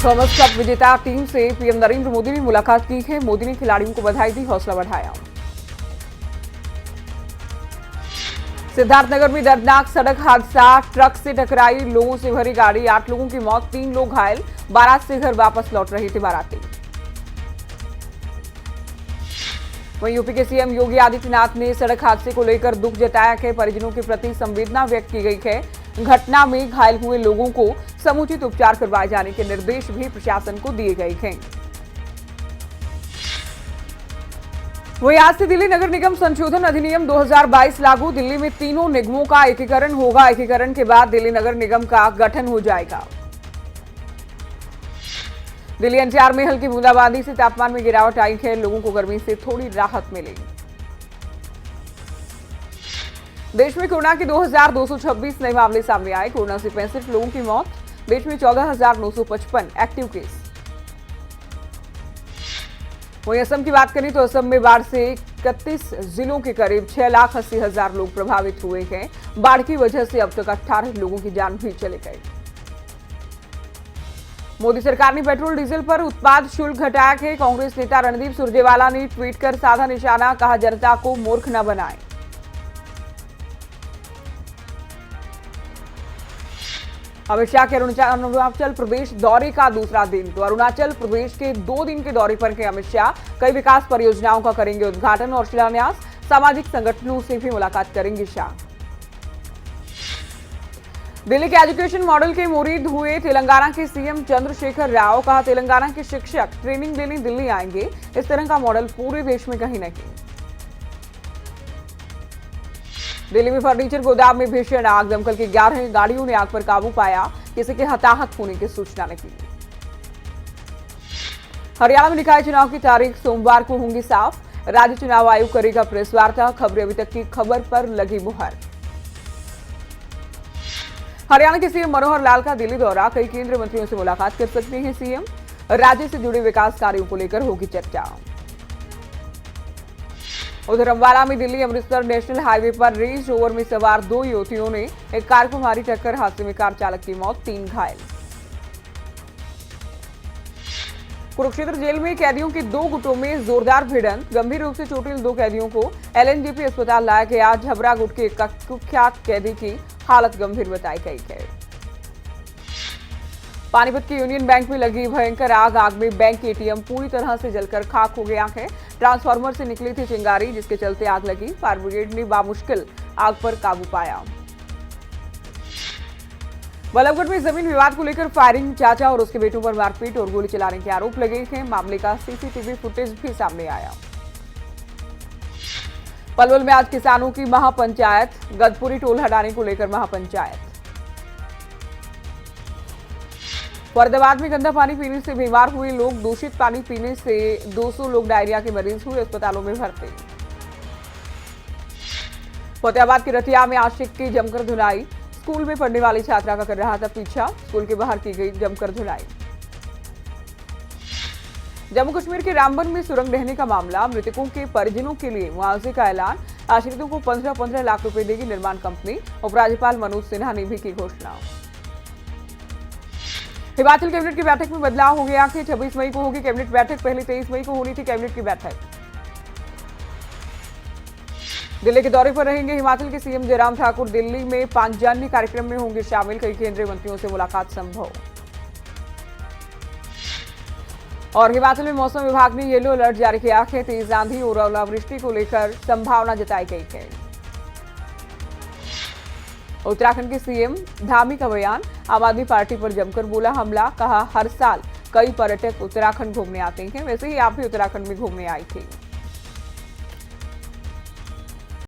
Thomas cup विजेता team से PM Narendra Modi ने मुलाकात की है। मोदी ने खिलाड़ियों को बधाई दी, हौसला बढ़ाया। सिद्धार्थनगर में दर्दनाक सड़क हादसा, ट्रक से टकराई लोगों से भरी गाड़ी, 8 लोगों की मौत, 3 लोग घायल। बारात से घर वापस लौट रहे थे बाराती। वहीं यूपी के सीएम योगी आदित्यनाथ ने सड़क हादसे को लेकर दुख जताया है। परिजनों के प्रति संवेदना व्यक्त की गई है। घटना में घायल हुए लोगों को समुचित उपचार करवाए जाने के निर्देश भी प्रशासन को दिए गए हैं। वहीं आज से दिल्ली नगर निगम संशोधन अधिनियम 2022 लागू। दिल्ली में तीनों निगमों का एकीकरण होगा। एकीकरण के बाद दिल्ली नगर निगम का गठन हो जाएगा। दिल्ली एनसीआर में हल्की बूंदाबांदी से तापमान में गिरावट आई है। लोगों को गर्मी से थोड़ी राहत मिली। देश में कोरोना के 2226 नए मामले सामने आए। कोरोना से 65 लोगों की मौत। देश में 14,955 एक्टिव केस। वहीं असम की बात करें तो असम में बाढ़ से 31 जिलों के करीब 6,80,000 लोग प्रभावित हुए हैं। बाढ़ की वजह से अब तक 18 लोगों की जान भी चले गई। मोदी सरकार ने पेट्रोल डीजल पर उत्पाद शुल्क घटाया है। कांग्रेस नेता रणदीप सुरजेवाला ने ट्वीट कर साधा निशाना, कहा जनता को मूर्ख न बनाएं। अमित शाह के अरुणाचल प्रदेश दौरे का दूसरा दिन। तो अरुणाचल प्रदेश के 2 दिन के दौरे पर हैं अमित शाह। कई विकास परियोजनाओं का करेंगे उद्घाटन और शिलान्यास। सामाजिक संगठनों से भी मुलाकात करेंगे शाह। दिल्ली के एजुकेशन मॉडल के मुरीद हुए तेलंगाना के सीएम चंद्रशेखर राव। कहा तेलंगाना के शिक्षक ट्रेनिंग लेने दिल्ली आएंगे। इस तरह का मॉडल पूरे देश में कहीं नहीं। दिल्ली में फर्नीचर गोदाम में भीषण आग। दमकल की 11 गाड़ियों ने आग पर काबू पाया। किसी के हताहत होने की सूचना नहीं। हरियाणा में निकाय चुनाव की तारीख सोमवार को होंगी साफ। राज्य चुनाव आयोग करेगा प्रेस वार्ता। खबरें अभी तक की खबर पर लगी मुहर। हरियाणा के सीएम मनोहर लाल का दिल्ली दौरा। कई केंद्रीय मंत्रियों से मुलाकात कर सकते हैं सीएम। राज्य से जुड़े विकास कार्यों को लेकर होगी चर्चा। उधर अम्बाला में दिल्ली अमृतसर नेशनल हाईवे पर रेंज रोवर में सवार 2 युवतियों ने एक कार को मारी टक्कर। हादसे में कार चालक की मौत, 3 घायल। कुरुक्षेत्र जेल में कैदियों के 2 गुटों में जोरदार भिड़ंत। गंभीर रूप से चोटिल 2 कैदियों को एलएनजेपी अस्पताल लाया गया। झबरा गुट के एक कुख्यात कैदी की हालत गंभीर बताई गई है। पानीपत के यूनियन बैंक में लगी भयंकर आग। आग में बैंक के एटीएम पूरी तरह से जलकर खाक हो गया है। ट्रांसफार्मर से निकली थी चिंगारी, जिसके चलते आग लगी। फायर ब्रिगेड ने बामुश्किल आग पर काबू पाया। बल्लभगढ़ में जमीन विवाद को लेकर फायरिंग। चाचा और उसके बेटों पर मारपीट और गोली चलाने के आरोप लगे हैं। मामले का सीसीटीवी फुटेज भी सामने आया। पलवल में आज किसानों की महापंचायत। गदपुरी टोल हटाने को लेकर महापंचायत। फरीदाबाद में गंदा पानी पीने से बीमार हुए लोग। दूषित पानी पीने से 200 लोग डायरिया के मरीज हुए, अस्पतालों में भर्ती। फतेहाबाद के रतिया में आशिक की जमकर धुलाई। स्कूल में पढ़ने वाली छात्रा का कर रहा था पीछा। स्कूल के बाहर की गई जमकर धुलाई। जम्मू कश्मीर के रामबन में सुरंग ढहने का मामला। मृतकों के परिजनों के लिए मुआवजे का ऐलान। आश्रितों को 15-15 लाख रुपए देगी निर्माण कंपनी। उपराज्यपाल मनोज सिन्हा ने भी की घोषणा। हिमाचल कैबिनेट की बैठक में बदलाव हो गया कि 26 मई को होगी कैबिनेट बैठक। पहले 23 मई को होनी थी कैबिनेट की बैठक। दिल्ली के दौरे पर रहेंगे हिमाचल के सीएम जयराम ठाकुर। दिल्ली में पांचजन्य कार्यक्रम में होंगे शामिल। कई केंद्रीय मंत्रियों से मुलाकात संभव। और हिमाचल में मौसम विभाग ने येलो अलर्ट जारी किया है। तेज आंधी और ओलावृष्टि को लेकर संभावना जताई गई है। उत्तराखंड के सीएम धामी का बयान। आम आदमी पार्टी पर जमकर बोला हमला। कहा हर साल कई पर्यटक उत्तराखंड घूमने आते हैं, वैसे ही आप भी उत्तराखंड में घूमने आई थी।